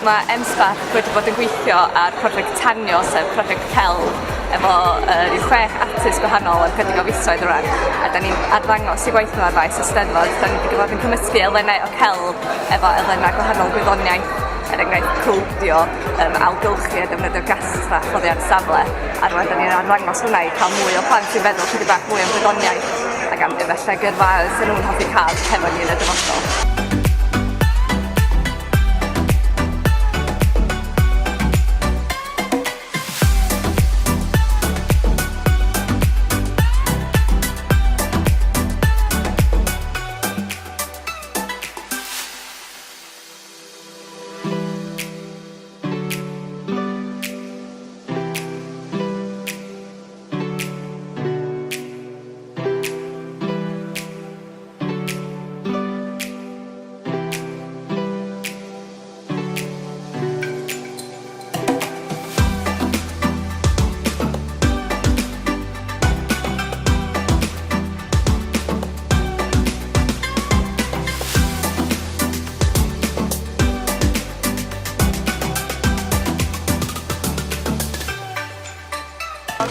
Mae M-Sparc wedi bod yn gweithio ar prosiect Tanio, sef prosiect celf, efo ryw 6 artist gwahanol am chydig o fisoedd rwan. A da ni'n arddangos i gwaith nhw ar faes y Steddfod. Da ni wedi bod yn cymysgu elfennau o celf efo elfennau gwahanol gwyddoniaeth, er enghraifft cwldio, awgylchu a defnyddio gasraf oddi ar safle. A rwan da ni'n arddangos hwnna i cael mwy o plant sy'n feddwl chydig bach mwy am gwyddoniaeth ac am efallai gyrfa sy'n nhw'n hoffi cael hefo ni yn y dyfodol.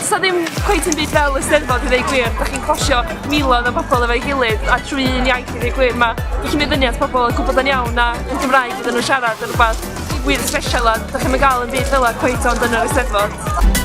Sa ddim cweit yn byd fel y Steddfod i ddweud gwir, da chi'n closio miloedd o bobl efo'i gilydd a trwy un iaith i ddweud gwir, mae gallu mynd at bobl yn gwybod yn iawn na yn Gymraeg gyda nhw siarad yn rhywbeth wir stresial a da chi'n gael yn byd fel cweit ond yn yr Steddfod.